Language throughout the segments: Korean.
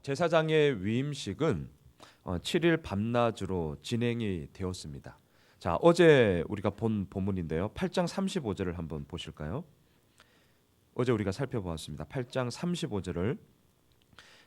제사장의 위임식은 7일 밤낮으로 진행이 되었습니다. 자, 어제 우리가 본 본문인데요. 8장 35절을 한번 보실까요? 어제 우리가 살펴보았습니다. 8장 35절을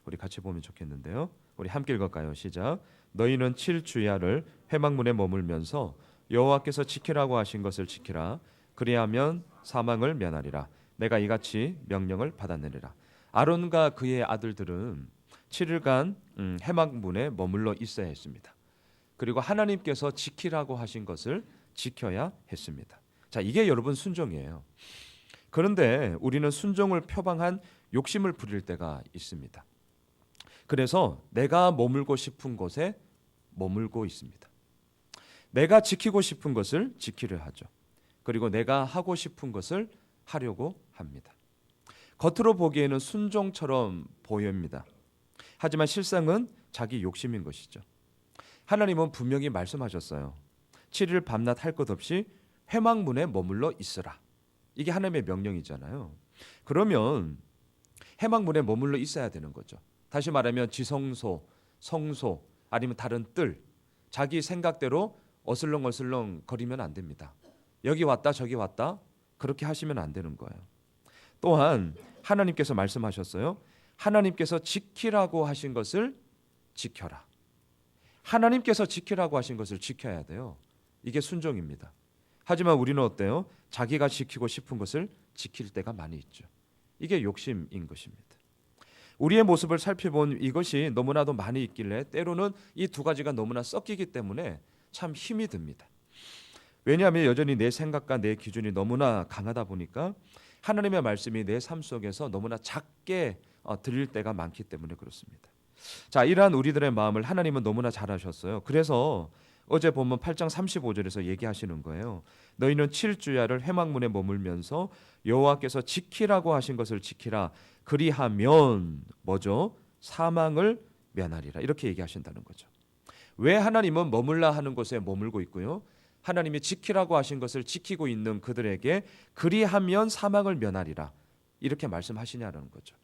우리 같이 보면 좋겠는데요. 우리 함께 읽을까요? 시작. 너희는 7주야를 회막문에 머물면서 여호와께서 지키라고 하신 것을 지키라. 그리하면 사망을 면하리라. 내가 이같이 명령을 받았느니라. 아론과 그의 아들들은 7일간 회막문에 머물러 있어야 했습니다. 그리고 하나님께서 지키라고 하신 것을 지켜야 했습니다. 자, 이게 여러분 순종이에요. 그런데 우리는 순종을 표방한 욕심을 부릴 때가 있습니다. 그래서 내가 머물고 싶은 곳에 머물고 있습니다. 내가 지키고 싶은 것을 지키려 하죠. 그리고 내가 하고 싶은 것을 하려고 합니다. 겉으로 보기에는 순종처럼 보입니다. 하지만 실상은 자기 욕심인 것이죠. 하나님은 분명히 말씀하셨어요. 7일 밤낮 할 것 없이 회막문에 머물러 있으라. 이게 하나님의 명령이잖아요. 그러면 회막문에 머물러 있어야 되는 거죠. 다시 말하면 지성소, 성소 아니면 다른 뜰, 자기 생각대로 어슬렁어슬렁 거리면 안 됩니다. 여기 왔다 저기 왔다 그렇게 하시면 안 되는 거예요. 또한 하나님께서 말씀하셨어요. 하나님께서 지키라고 하신 것을 지켜라. 하나님께서 지키라고 하신 것을 지켜야 돼요. 이게 순종입니다. 하지만 우리는 어때요? 자기가 지키고 싶은 것을 지킬 때가 많이 있죠. 이게 욕심인 것입니다. 우리의 모습을 살펴본 이것이 너무나도 많이 있길래 때로는 이 두 가지가 너무나 섞이기 때문에 참 힘이 듭니다. 왜냐하면 여전히 내 생각과 내 기준이 너무나 강하다 보니까 하나님의 말씀이 내 삶 속에서 너무나 작게 들릴 때가 많기 때문에 그렇습니다. 자, 이러한 우리들의 마음을 하나님은 너무나 잘 아셨어요. 그래서 어제 본문 8장 35절에서 얘기하시는 거예요. 너희는 7주야를 회막문에 머물면서 여호와께서 지키라고 하신 것을 지키라. 그리하면 뭐죠? 사망을 면하리라. 이렇게 얘기하신다는 거죠. 왜 하나님은 머물라 하는 곳에 머물고 있고요, 하나님이 지키라고 하신 것을 지키고 있는 그들에게 그리하면 사망을 면하리라 이렇게 말씀하시냐는 거죠.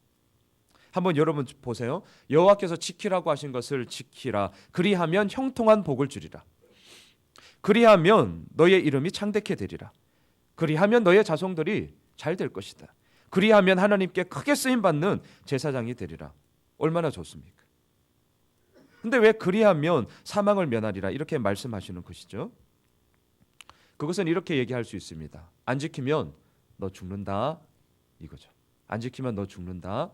한번 여러분 보세요. 여호와께서 지키라고 하신 것을 지키라. 그리하면 형통한 복을 주리라. 그리하면 너의 이름이 창대케 되리라. 그리하면 너의 자손들이 잘 될 것이다. 그리하면 하나님께 크게 쓰임 받는 제사장이 되리라. 얼마나 좋습니까? 근데 왜 그리하면 사망을 면하리라 이렇게 말씀하시는 것이죠? 그것은 이렇게 얘기할 수 있습니다. 안 지키면 너 죽는다 이거죠. 안 지키면 너 죽는다.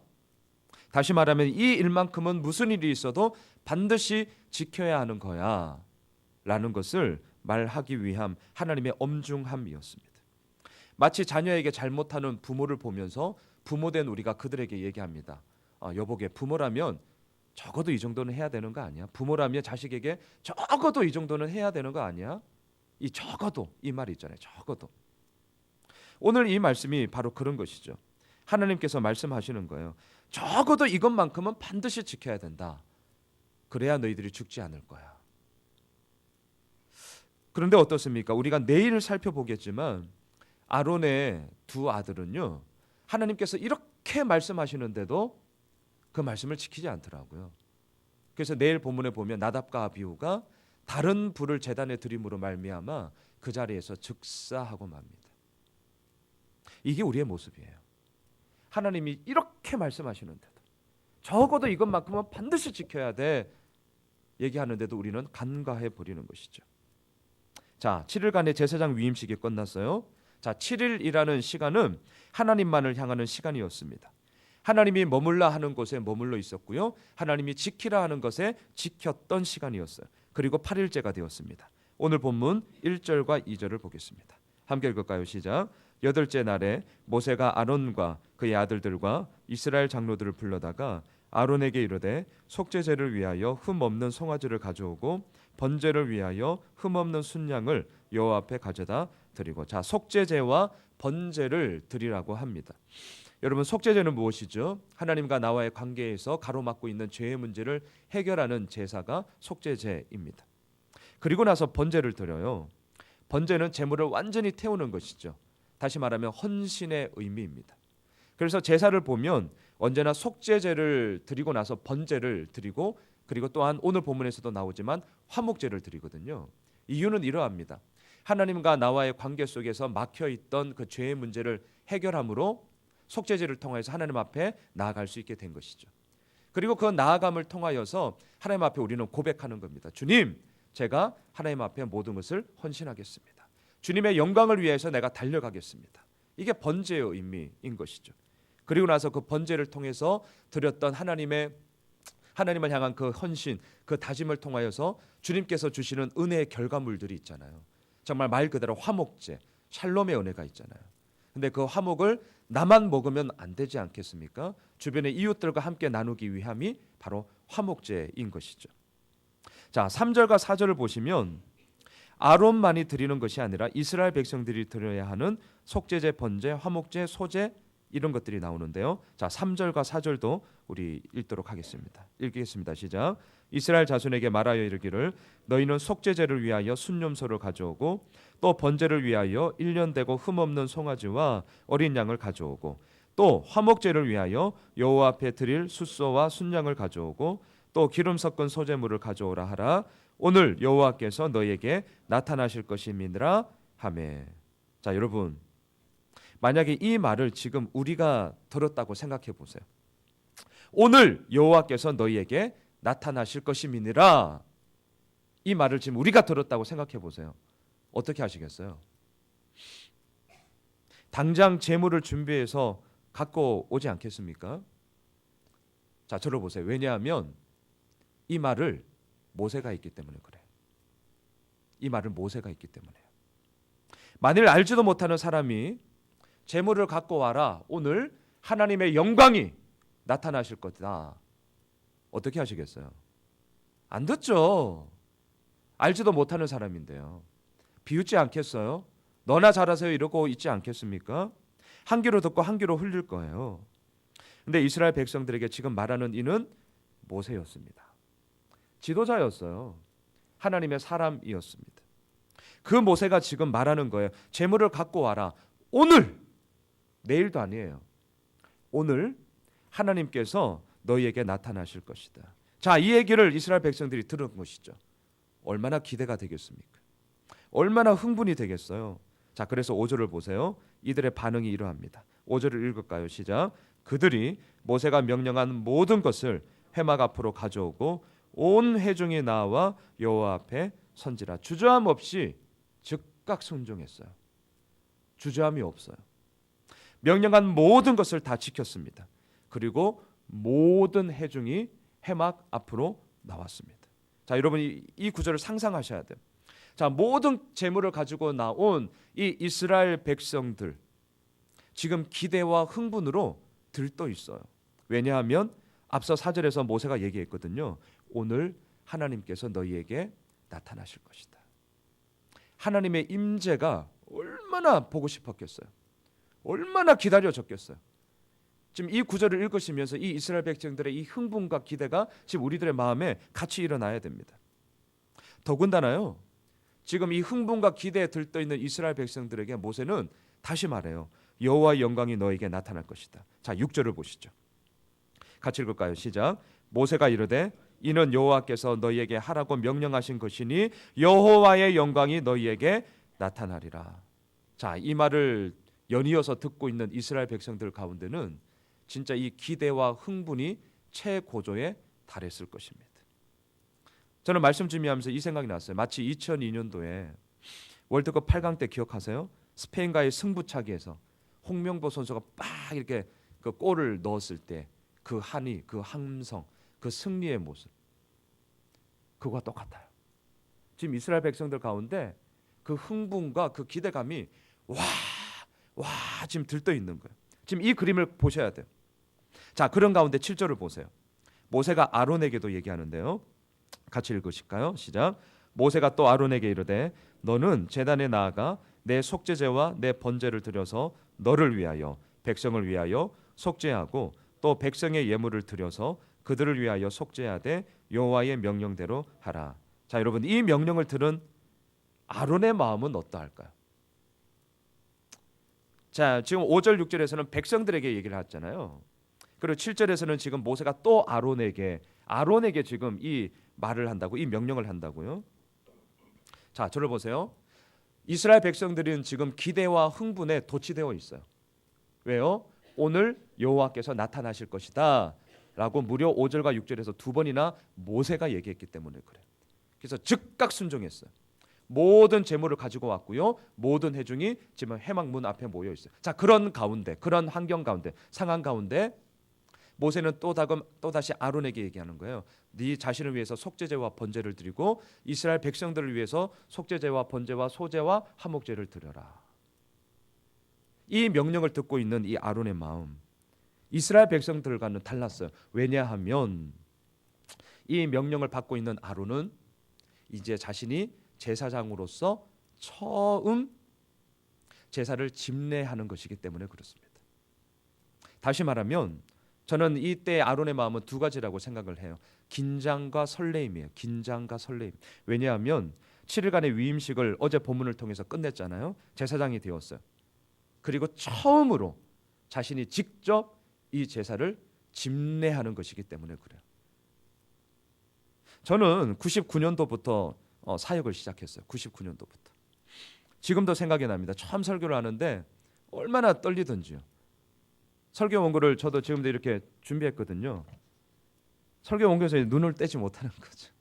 다시 말하면 이 일만큼은 무슨 일이 있어도 반드시 지켜야 하는 거야 라는 것을 말하기 위한 하나님의 엄중함이었습니다. 마치 자녀에게 잘못하는 부모를 보면서 부모된 우리가 그들에게 얘기합니다. 여보게, 부모라면 적어도 이 정도는 해야 되는 거 아니야? 부모라면 자식에게 적어도 이 정도는 해야 되는 거 아니야? 이 적어도 이 말이 있잖아요. 적어도. 오늘 이 말씀이 바로 그런 것이죠. 하나님께서 말씀하시는 거예요. 적어도 이것만큼은 반드시 지켜야 된다. 그래야 너희들이 죽지 않을 거야. 그런데 어떻습니까? 우리가 내일 살펴보겠지만 아론의 두 아들은요, 하나님께서 이렇게 말씀하시는데도 그 말씀을 지키지 않더라고요. 그래서 내일 본문에 보면 나답과 아비후가 다른 불을 제단에 드림으로 말미암아 그 자리에서 즉사하고 맙니다. 이게 우리의 모습이에요. 하나님이 이렇게 말씀하시는데도 적어도 이것만큼은 반드시 지켜야 돼 얘기하는데도 우리는 간과해 버리는 것이죠. 자, 7일간의 제사장 위임식이 끝났어요. 자, 7일이라는 시간은 하나님만을 향하는 시간이었습니다. 하나님이 머물라 하는 곳에 머물러 있었고요, 하나님이 지키라 하는 것에 지켰던 시간이었어요. 그리고 8일째가 되었습니다. 오늘 본문 1절과 2절을 보겠습니다. 함께 읽을까요? 시작. 8째 날에 모세가 아론과 그의 아들들과 이스라엘 장로들을 불러다가 아론에게 이르되 속죄제를 위하여 흠 없는 송아지를 가져오고 번제를 위하여 흠 없는 순양을 여호와 앞에 가져다 드리고. 자, 속죄제와 번제를 드리라고 합니다. 여러분, 속죄제는 무엇이죠? 하나님과 나와의 관계에서 가로막고 있는 죄의 문제를 해결하는 제사가 속죄제입니다. 그리고 나서 번제를 드려요. 번제는 제물을 완전히 태우는 것이죠. 다시 말하면 헌신의 의미입니다. 그래서 제사를 보면 언제나 속죄제를 드리고 나서 번제를 드리고 그리고 또한 오늘 본문에서도 나오지만 화목제를 드리거든요. 이유는 이러합니다. 하나님과 나와의 관계 속에서 막혀있던 그 죄의 문제를 해결함으로 속죄제를 통해서 하나님 앞에 나아갈 수 있게 된 것이죠. 그리고 그 나아감을 통하여서 하나님 앞에 우리는 고백하는 겁니다. 주님, 제가 하나님 앞에 모든 것을 헌신하겠습니다. 주님의 영광을 위해서 내가 달려가겠습니다. 이게 번제의 의미인 것이죠. 그리고 나서 그 번제를 통해서 드렸던 하나님을 향한 그 헌신, 그 다짐을 통하여서 주님께서 주시는 은혜의 결과물들이 있잖아요. 정말 말 그대로 화목제, 샬롬의 은혜가 있잖아요. 근데 그 화목을 나만 먹으면 안 되지 않겠습니까? 주변의 이웃들과 함께 나누기 위함이 바로 화목제인 것이죠. 자, 3절과 4절을 보시면 아론만이 드리는 것이 아니라 이스라엘 백성들이 드려야 하는 속죄제, 번제, 화목제, 소제 이런 것들이 나오는데요. 자, 3절과 4절도 우리 읽도록 하겠습니다. 읽겠습니다. 시작. 이스라엘 자손에게 말하여 이르기를 너희는 속죄제를 위하여 순념소를 가져오고 또 번제를 위하여 1년 되고 흠없는 송아지와 어린 양을 가져오고 또 화목제를 위하여 여호와 앞에 드릴 숫소와 순양을 가져오고 또 기름 섞은 소제물을 가져오라 하라. 오늘 여호와께서 너희에게 나타나실 것임이니라 하매. 자, 여러분, 만약에 이 말을 지금 우리가 들었다고 생각해 보세요. 오늘 여호와께서 너희에게 나타나실 것임이니라, 이 말을 지금 우리가 들었다고 생각해 보세요. 어떻게 하시겠어요? 당장 재물을 준비해서 갖고 오지 않겠습니까? 자, 들어보세요. 왜냐하면 이 말을 모세가 있기 때문에 그래요. 이 말을 모세가 있기 때문에요. 만일 알지도 못하는 사람이 재물을 갖고 와라, 오늘 하나님의 영광이 나타나실 것이다, 어떻게 하시겠어요? 안 듣죠. 알지도 못하는 사람인데요. 비웃지 않겠어요? 너나 잘하세요 이러고 있지 않겠습니까? 한 귀로 듣고 한 귀로 흘릴 거예요. 근데 이스라엘 백성들에게 지금 말하는 이는 모세였습니다. 지도자였어요. 하나님의 사람이었습니다. 그 모세가 지금 말하는 거예요. 재물을 갖고 와라. 오늘, 내일도 아니에요. 오늘 하나님께서 너희에게 나타나실 것이다. 자, 이 얘기를 이스라엘 백성들이 들은 것이죠. 얼마나 기대가 되겠습니까? 얼마나 흥분이 되겠어요. 자, 그래서 5절을 보세요. 이들의 반응이 이러합니다. 5절을 읽을까요? 시작. 그들이 모세가 명령한 모든 것을 회막 앞으로 가져오고 온 회중이 나와 여호와 앞에 선지라. 주저함 없이 즉각 순종했어요. 주저함이 없어요. 명령한 모든 것을 다 지켰습니다. 그리고 모든 회중이 회막 앞으로 나왔습니다. 자, 여러분 이 구절을 상상하셔야 돼요. 자, 모든 재물을 가지고 나온 이 이스라엘 백성들, 지금 기대와 흥분으로 들떠 있어요. 왜냐하면 앞서 4절에서 모세가 얘기했거든요. 오늘 하나님께서 너희에게 나타나실 것이다. 하나님의 임재가 얼마나 보고 싶었겠어요. 얼마나 기다려졌겠어요. 지금 이 구절을 읽으시면서 이 이스라엘 백성들의 이 흥분과 기대가 지금 우리들의 마음에 같이 일어나야 됩니다. 더군다나요, 지금 이 흥분과 기대에 들떠 있는 이스라엘 백성들에게 모세는 다시 말해요. 여호와의 영광이 너에게 나타날 것이다. 자, 6절을 보시죠. 같이 읽을까요? 시작. 모세가 이르되 이는 여호와께서 너희에게 하라고 명령하신 것이니 여호와의 영광이 너희에게 나타나리라. 자, 이 말을 연이어서 듣고 있는 이스라엘 백성들 가운데는 진짜 이 기대와 흥분이 최고조에 달했을 것입니다. 저는 말씀 준비하면서 이 생각이 났어요. 마치 2002년도에 월드컵 8강 때 기억하세요? 스페인과의 승부차기에서 홍명보 선수가 빡 이렇게 그 골을 넣었을 때 그 한이, 그 함성, 그 승리의 모습, 그거와 똑같아요. 지금 이스라엘 백성들 가운데 그 흥분과 그 기대감이 와 지금 들떠 있는 거예요. 지금 이 그림을 보셔야 돼요. 자, 그런 가운데 7절을 보세요. 모세가 아론에게도 얘기하는데요. 같이 읽으실까요? 시작. 모세가 또 아론에게 이르되 너는 제단에 나아가 내 속죄제와 내 번제를 드려서 너를 위하여 백성을 위하여 속죄하고 또 백성의 예물을 드려서 그들을 위하여 속죄하되 여호와의 명령대로 하라. 자, 여러분 이 명령을 들은 아론의 마음은 어떠할까요? 자, 지금 5절 6절에서는 백성들에게 얘기를 하잖아요. 그리고 7절에서는 지금 모세가 또 아론에게 지금 이 말을 한다고, 이 명령을 한다고요. 자, 저를 보세요. 이스라엘 백성들은 지금 기대와 흥분에 도취되어 있어요. 왜요? 오늘 여호와께서 나타나실 것이다 라고 무려 5절과 6절에서 두 번이나 모세가 얘기했기 때문에 그래요. 그래서 즉각 순종했어요. 모든 재물을 가지고 왔고요. 모든 회중이 지금 회막 문 앞에 모여 있어요. 자, 그런 가운데, 그런 환경 가운데, 상황 가운데 모세는 또다시 아론에게 얘기하는 거예요. 네 자신을 위해서 속죄제와 번제를 드리고 이스라엘 백성들을 위해서 속죄제와 번제와 소제와 화목제를 드려라. 이 명령을 듣고 있는 이 아론의 마음, 이스라엘 백성들과는 달랐어요. 왜냐하면 이 명령을 받고 있는 아론은 이제 자신이 제사장으로서 처음 제사를 집례하는 것이기 때문에 그렇습니다. 다시 말하면 저는 이때 아론의 마음은 두 가지라고 생각을 해요. 긴장과 설레임이에요. 긴장과 설레임. 왜냐하면 7일간의 위임식을 어제 본문을 통해서 끝냈잖아요. 제사장이 되었어요. 그리고 처음으로 자신이 직접 이 제사를 집례하는 것이기 때문에 그래요. 저는 99년도부터 사역을 시작했어요. 99년도부터. 지금도 생각이 납니다. 처음 설교를 하는데 얼마나 떨리던지요. 설교 원고를 저도 지금도 이렇게 준비했거든요. 설교 원고에서 눈을 떼지 못하는 거죠.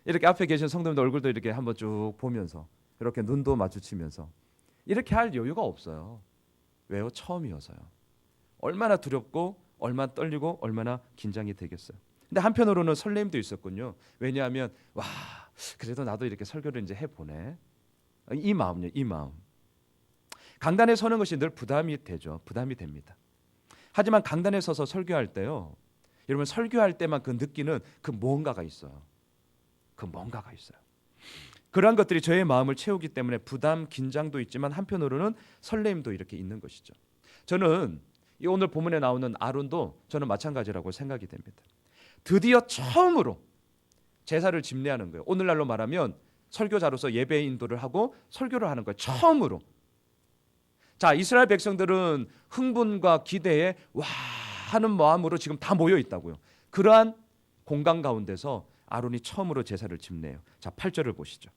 이렇게 앞에 계신 성도님들 얼굴도 이렇게 한번 쭉 보면서 이렇게 눈도 마주치면서 이렇게 할 여유가 없어요. 왜요? 처음이어서요. 얼마나 두렵고 얼마나 떨리고 얼마나 긴장이 되겠어요. 근데 한편으로는 설렘도 있었군요. 왜냐하면 와, 그래도 나도 이렇게 설교를 이제 해보네. 이 마음요, 이 마음. 강단에 서는 것이 늘 부담이 되죠. 부담이 됩니다. 하지만 강단에 서서 설교할 때요, 여러분 설교할 때만 그 느끼는 그 뭔가가 있어요. 그 뭔가가 있어요. 그러한 것들이 저의 마음을 채우기 때문에 부담, 긴장도 있지만 한편으로는 설렘도 이렇게 있는 것이죠. 저는 이 오늘 본문에 나오는 아론도 저는 마찬가지라고 생각이 됩니다. 드디어 처음으로 제사를 집례하는 거예요. 오늘날로 말하면 설교자로서 예배 인도를 하고 설교를 하는 거예요. 처음으로. 자, 이스라엘 백성들은 흥분과 기대에 와 하는 마음으로 지금 다 모여 있다고요. 그러한 공간 가운데서 아론이 처음으로 제사를 집례해요. 자, 8절을 보시죠.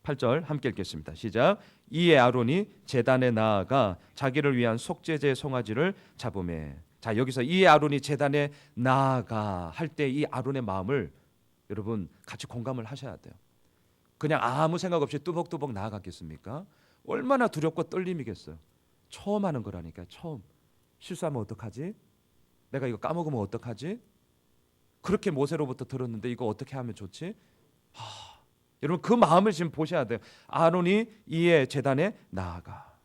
8절 함께 읽겠습니다. 시작. 이에 아론이 제단에 나아가 자기를 위한 속죄제 송아지를 잡으매. 자, 여기서 이에 아론이 제단에 나아가 할 때 이 아론의 마음을 여러분 같이 공감을 하셔야 돼요. 그냥 아무 생각 없이 뚜벅뚜벅 나아갔겠습니까? 얼마나 두렵고 떨림이겠어요. 처음 하는 거라니까. 처음. 실수하면 어떡하지? 내가 이거 까먹으면 어떡하지? 그렇게 모세로부터 들었는데 이거 어떻게 하면 좋지? 여러분 그 마음을 지금 보셔야 돼요. 아론이 이에 제단에 나아가.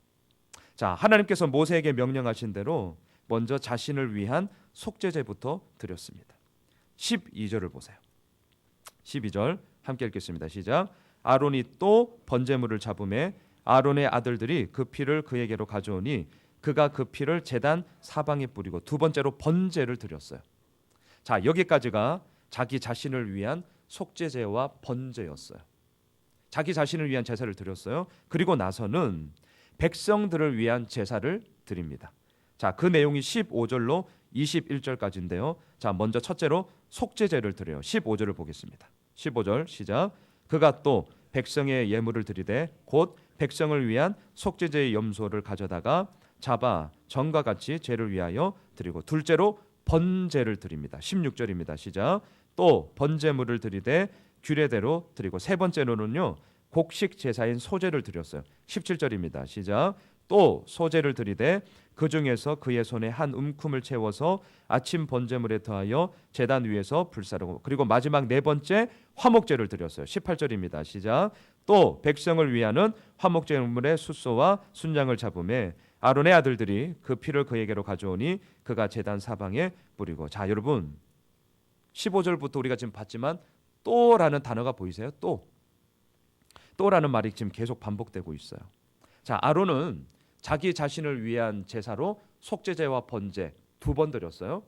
자, 하나님께서 모세에게 명령하신 대로 먼저 자신을 위한 속죄제부터 드렸습니다. 12절을 보세요. 12절 함께 읽겠습니다. 시작. 아론이 또 번제물을 잡음에 아론의 아들들이 그 피를 그에게로 가져오니 그가 그 피를 제단 사방에 뿌리고 두 번째로 번제를 드렸어요. 자, 여기까지가 자기 자신을 위한 속죄제와 번제였어요. 자기 자신을 위한 제사를 드렸어요. 그리고 나서는 백성들을 위한 제사를 드립니다. 자, 그 내용이 15절로 21절까지인데요. 자, 먼저 첫째로 속죄제를 드려요. 15절을 보겠습니다. 15절 시작. 그가 또 백성의 예물을 드리되 곧 백성을 위한 속죄제의 염소를 가져다가 잡아 전과 같이 죄를 위하여 드리고 둘째로 번제를 드립니다. 16절입니다. 시작. 또 번제물을 드리되 규례대로 드리고 세 번째로는요 곡식 제사인 소제를 드렸어요. 17절입니다. 시작. 또 소제를 드리되 그 중에서 그의 손에 한 움큼을 채워서 아침 번제물에 더하여 제단 위에서 불사르고 그리고 마지막 네 번째 화목제를 드렸어요. 18절입니다. 시작. 또 백성을 위하는 화목제물의 숫소와 순장을 잡음에 아론의 아들들이 그 피를 그에게로 가져오니 그가 제단 사방에 뿌리고. 자, 여러분 15절부터 우리가 지금 봤지만 또라는 단어가 보이세요? 또라는 말이 지금 계속 반복되고 있어요. 자, 아론은 자기 자신을 위한 제사로 속죄제와 번제 두 번 드렸어요.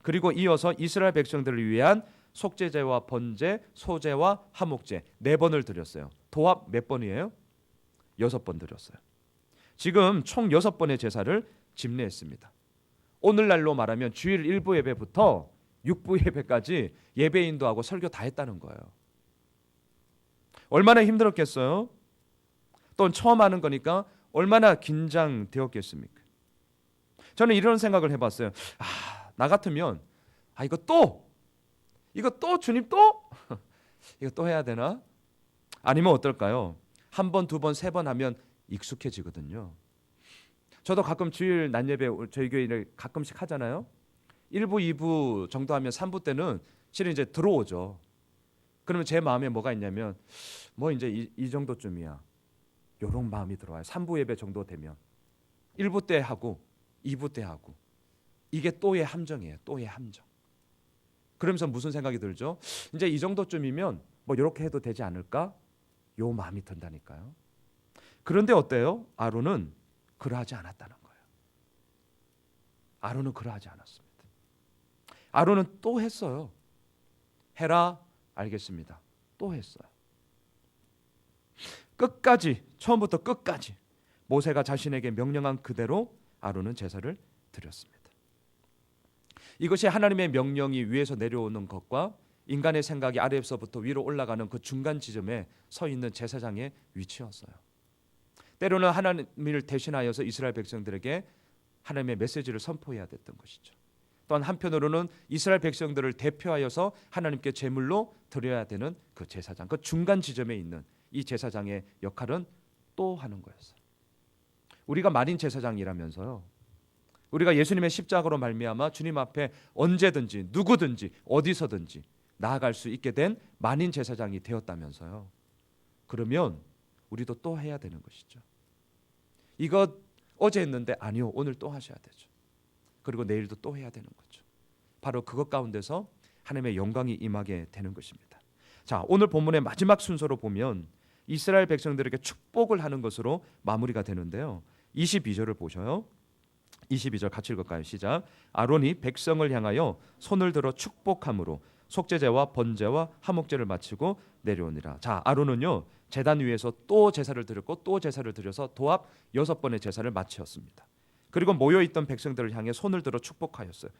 그리고 이어서 이스라엘 백성들을 위한 속죄제와 번제, 소제와 화목제 네 번을 드렸어요. 도합 몇 번이에요? 6번 드렸어요. 지금 총 6번의 제사를 집례했습니다. 오늘날로 말하면 주일 1부 예배부터 6부 예배까지 예배 인도하고 설교 다 했다는 거예요. 얼마나 힘들었겠어요? 또 처음 하는 거니까 얼마나 긴장되었겠습니까? 저는 이런 생각을 해봤어요. 나 같으면 이거 또 주님 또 이거 또 해야 되나? 아니면 어떨까요? 한 번, 두 번, 세 번 하면 익숙해지거든요. 저도 가끔 주일 낮 예배 저희 교회를 가끔씩 하잖아요. 1부, 2부 정도 하면 3부 때는 실은 이제 들어오죠. 그러면 제 마음에 뭐가 있냐면 뭐 이제 이 정도쯤이야. 요런 마음이 들어와요. 3부 예배 정도 되면 1부 때 하고 2부 때 하고 이게 또의 함정이에요. 또의 함정. 그러면서 무슨 생각이 들죠? 이제 이 정도쯤이면 뭐 이렇게 해도 되지 않을까? 요 마음이 든다니까요. 그런데 어때요? 아론은 그러하지 않았다는 거예요. 아론은 그러하지 않았습니다. 아론은 또 했어요. 해라, 알겠습니다. 또 했어요. 끝까지, 처음부터 끝까지 모세가 자신에게 명령한 그대로 아론은 제사를 드렸습니다. 이것이 하나님의 명령이 위에서 내려오는 것과 인간의 생각이 아래에서부터 위로 올라가는 그 중간 지점에 서 있는 제사장의 위치였어요. 때로는 하나님을 대신하여서 이스라엘 백성들에게 하나님의 메시지를 선포해야 됐던 것이죠. 또한 한편으로는 이스라엘 백성들을 대표하여서 하나님께 제물로 드려야 되는 그 제사장, 그 중간 지점에 있는 이 제사장의 역할은 또 하는 거였어요. 우리가 만인 제사장이라면서요. 우리가 예수님의 십자가로 말미암아 주님 앞에 언제든지 누구든지 어디서든지 나아갈 수 있게 된 만인 제사장이 되었다면서요. 그러면 우리도 또 해야 되는 것이죠. 이거 어제 했는데 아니요, 오늘 또 하셔야 되죠. 그리고 내일도 또 해야 되는 거죠. 바로 그것 가운데서 하나님의 영광이 임하게 되는 것입니다. 자, 오늘 본문의 마지막 순서로 보면 이스라엘 백성들에게 축복을 하는 것으로 마무리가 되는데요. 22절을 보셔요. 22절 같이 읽을까요? 시작. 아론이 백성을 향하여 손을 들어 축복함으로 속죄제와 번제와 화목제를 마치고 내려오니라. 자, 아론은요 제단 위에서 또 제사를 드렸고 또 제사를 드려서 도합 6번의 제사를 마치었습니다. 그리고 모여있던 백성들을 향해 손을 들어 축복하였어요.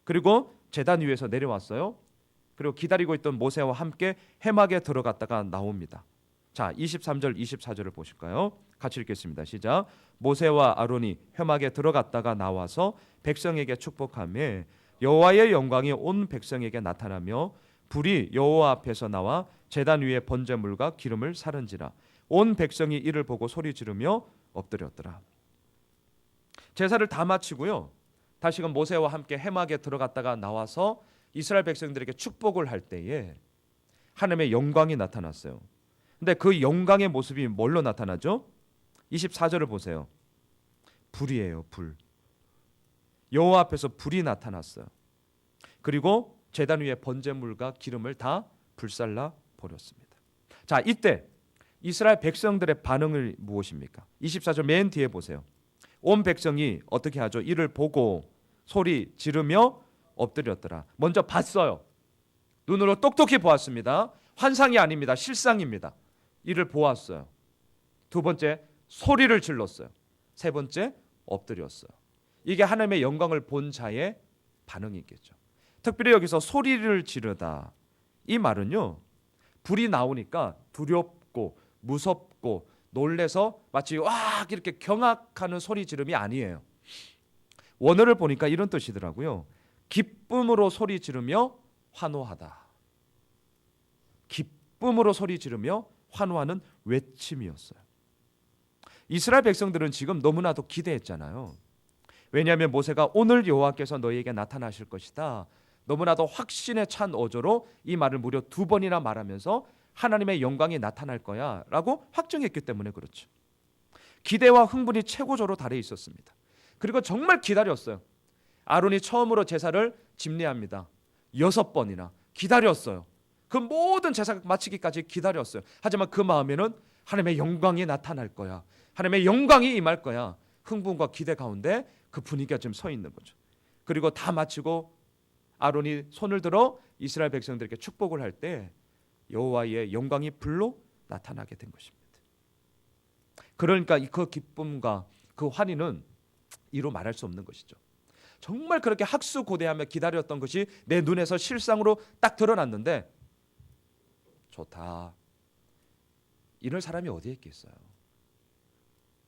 그리고 제단 위에서 내려왔어요. 그리고 기다리고 있던 모세와 함께 회막에 들어갔다가 나옵니다. 자, 23절 24절을 보실까요? 같이 읽겠습니다. 시작. 모세와 아론이 회막에 들어갔다가 나와서 백성에게 축복하며 여호와의 영광이 온 백성에게 나타나며 불이 여호와 앞에서 나와 제단 위에 번제물과 기름을 사른지라. 온 백성이 이를 보고 소리 지르며 엎드렸더라. 제사를 다 마치고요. 다시금 모세와 함께 회막에 들어갔다가 나와서 이스라엘 백성들에게 축복을 할 때에 하나님의 영광이 나타났어요. 근데 그 영광의 모습이 뭘로 나타나죠? 24절을 보세요. 불이에요, 불. 여호와 앞에서 불이 나타났어요. 그리고 제단 위에 번제물과 기름을 다 불살라 버렸습니다. 자, 이때 이스라엘 백성들의 반응이 무엇입니까? 24절 맨 뒤에 보세요. 온 백성이 어떻게 하죠? 이를 보고 소리 지르며 엎드렸더라. 먼저 봤어요. 눈으로 똑똑히 보았습니다. 환상이 아닙니다. 실상입니다. 이를 보았어요. 두 번째, 소리를 질렀어요. 세 번째, 엎드렸어요. 이게 하나님의 영광을 본 자의 반응이겠죠. 특별히 여기서 소리를 지르다, 이 말은요 불이 나오니까 두렵고 무섭고 놀래서 마치 와 이렇게 경악하는 소리 지름이 아니에요. 원어를 보니까 이런 뜻이더라고요. 기쁨으로 소리 지르며 환호하다. 기쁨으로 소리 지르며 환호하는 외침이었어요. 이스라엘 백성들은 지금 너무나도 기대했잖아요. 왜냐하면 모세가 오늘 여호와께서 너희에게 나타나실 것이다. 너무나도 확신에 찬 어조로 이 말을 무려 2번이나 말하면서 하나님의 영광이 나타날 거야 라고 확정했기 때문에 그렇죠. 기대와 흥분이 최고조로 달해 있었습니다. 그리고 정말 기다렸어요. 아론이 처음으로 제사를 집례합니다. 6번이나 기다렸어요. 그 모든 제사 마치기까지 기다렸어요. 하지만 그 마음에는 하나님의 영광이 나타날 거야, 하나님의 영광이 임할 거야, 흥분과 기대 가운데 그 분위기가 지금 서 있는 거죠. 그리고 다 마치고 아론이 손을 들어 이스라엘 백성들에게 축복을 할 때 여호와의 영광이 불로 나타나게 된 것입니다. 그러니까 그 기쁨과 그 환희는 이로 말할 수 없는 것이죠. 정말 그렇게 학수고대하며 기다렸던 것이 내 눈에서 실상으로 딱 드러났는데 좋다. 이럴 사람이 어디에 있겠어요?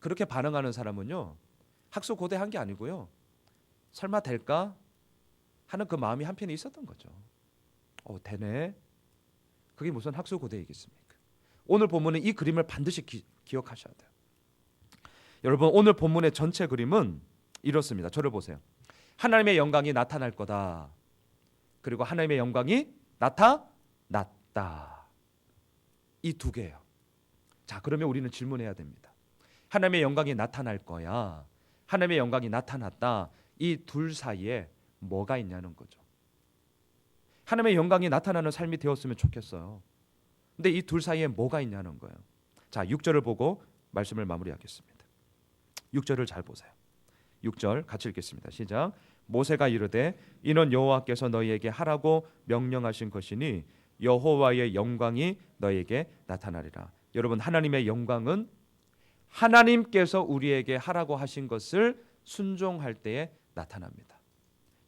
그렇게 반응하는 사람은요, 학수고대한 게 아니고요, 설마 될까 하는 그 마음이 한편에 있었던 거죠. 되네. 그게 무슨 학수고대이겠습니까? 오늘 본문은 이 그림을 반드시 기억하셔야 돼요. 여러분, 오늘 본문의 전체 그림은 이렇습니다. 저를 보세요. 하나님의 영광이 나타날 거다. 그리고 하나님의 영광이 나타났다. 이 두 개예요. 자, 그러면 우리는 질문해야 됩니다. 하나님의 영광이 나타날 거야, 하나님의 영광이 나타났다. 이 둘 사이에 뭐가 있냐는 거죠. 하나님의 영광이 나타나는 삶이 되었으면 좋겠어요. 근데 이 둘 사이에 뭐가 있냐는 거예요. 자, 6절을 보고 말씀을 마무리하겠습니다. 6절을 잘 보세요. 6절 같이 읽겠습니다. 시작. 모세가 이르되 이는 여호와께서 너희에게 하라고 명령하신 것이니 여호와의 영광이 너희에게 나타나리라. 여러분, 하나님의 영광은 하나님께서 우리에게 하라고 하신 것을 순종할 때에 나타납니다.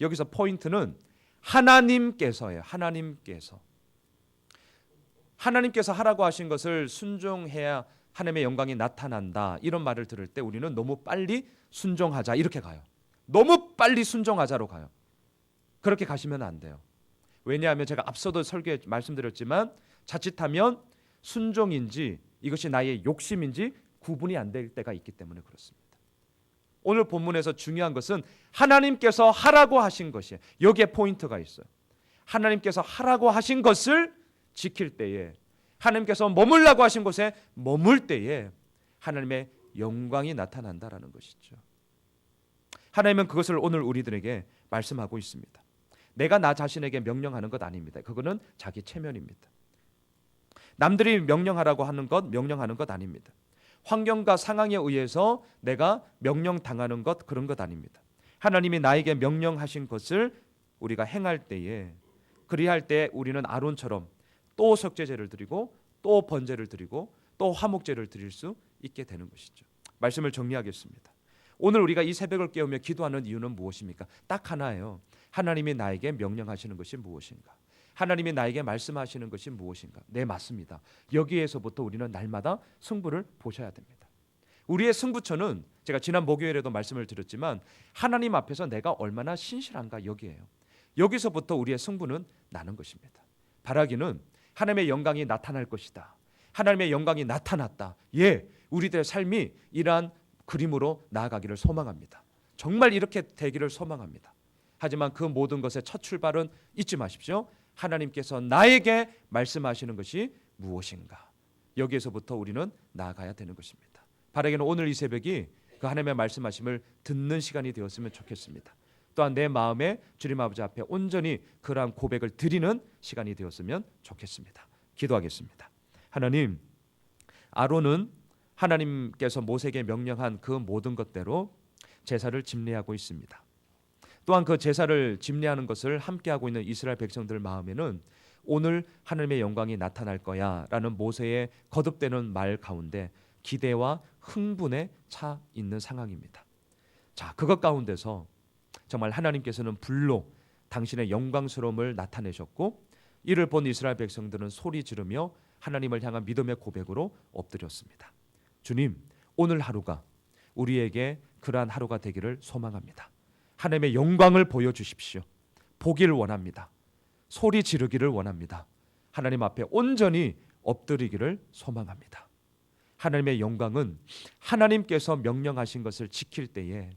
여기서 포인트는 하나님께서예요. 하나님께서 하라고 하신 것을 순종해야 하나님의 영광이 나타난다. 이런 말을 들을 때 우리는 너무 빨리 순종하자 이렇게 가요. 너무 빨리 순종하자로 가요. 그렇게 가시면 안 돼요. 왜냐하면 제가 앞서도 설교에 말씀드렸지만 자칫하면 순종인지 이것이 나의 욕심인지 구분이 안 될 때가 있기 때문에 그렇습니다. 오늘 본문에서 중요한 것은 하나님께서 하라고 하신 것이에요. 여기에 포인트가 있어요. 하나님께서 하라고 하신 것을 지킬 때에, 하나님께서 머물라고 하신 곳에 머물 때에 하나님의 영광이 나타난다라는 것이죠. 하나님은 그것을 오늘 우리들에게 말씀하고 있습니다. 내가 나 자신에게 명령하는 것 아닙니다. 그거는 자기 체면입니다. 남들이 명령하라고 하는 것, 명령하는 것 아닙니다. 환경과 상황에 의해서 내가 명령당하는 것, 그런 것 아닙니다. 하나님이 나에게 명령하신 것을 우리가 행할 때에, 그리할 때 우리는 아론처럼 또 속죄제를 드리고 또 번제를 드리고 또 화목제를 드릴 수 있게 되는 것이죠. 말씀을 정리하겠습니다. 오늘 우리가 이 새벽을 깨우며 기도하는 이유는 무엇입니까? 딱 하나예요. 하나님이 나에게 명령하시는 것이 무엇인가? 하나님이 나에게 말씀하시는 것이 무엇인가? 네, 맞습니다. 여기에서부터 우리는 날마다 승부를 보셔야 됩니다. 우리의 승부처는 제가 지난 목요일에도 말씀을 드렸지만 하나님 앞에서 내가 얼마나 신실한가, 여기에요. 여기서부터 우리의 승부는 나는 것입니다. 바라기는 하나님의 영광이 나타날 것이다. 하나님의 영광이 나타났다. 예, 우리들의 삶이 이러한 그림으로 나아가기를 소망합니다. 정말 이렇게 되기를 소망합니다. 하지만 그 모든 것의 첫 출발은 잊지 마십시오. 하나님께서 나에게 말씀하시는 것이 무엇인가? 여기에서부터 우리는 나아가야 되는 것입니다. 바라기는 오늘 이 새벽이 그 하나님의 말씀하심을 듣는 시간이 되었으면 좋겠습니다. 또한 내 마음에 주님 아버지 앞에 온전히 그러한 고백을 드리는 시간이 되었으면 좋겠습니다. 기도하겠습니다. 하나님, 아론은 하나님께서 모세에게 명령한 그 모든 것대로 제사를 집례하고 있습니다. 또한 그 제사를 집례하는 것을 함께하고 있는 이스라엘 백성들 마음에는 오늘 하나님의 영광이 나타날 거야 라는 모세의 거듭되는 말 가운데 기대와 흥분에 차 있는 상황입니다. 자, 그것 가운데서 정말 하나님께서는 불로 당신의 영광스러움을 나타내셨고, 이를 본 이스라엘 백성들은 소리 지르며 하나님을 향한 믿음의 고백으로 엎드렸습니다. 주님, 오늘 하루가 우리에게 그러한 하루가 되기를 소망합니다. 하나님의 영광을 보여주십시오. 보기를 원합니다. 소리 지르기를 원합니다. 하나님 앞에 온전히 엎드리기를 소망합니다. 하나님의 영광은 하나님께서 명령하신 것을 지킬 때에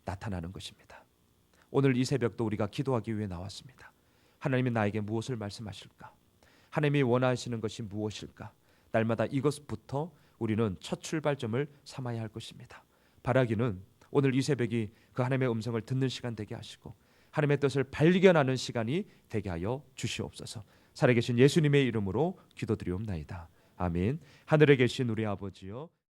나타나는 것입니다. 오늘 이 새벽도 우리가 기도하기 위해 나왔습니다. 하나님이 나에게 무엇을 말씀하실까? 하나님이 원하시는 것이 무엇일까? 날마다 이것부터 우리는 첫 출발점을 삼아야 할 것입니다. 바라기는 오늘 이 새벽이 그 하나님의 음성을 듣는 시간 되게 하시고 하나님의 뜻을 발견하는 시간이 되게 하여 주시옵소서. 살아계신 예수님의 이름으로 기도드리옵나이다. 아멘. 하늘에 계신 우리 아버지여,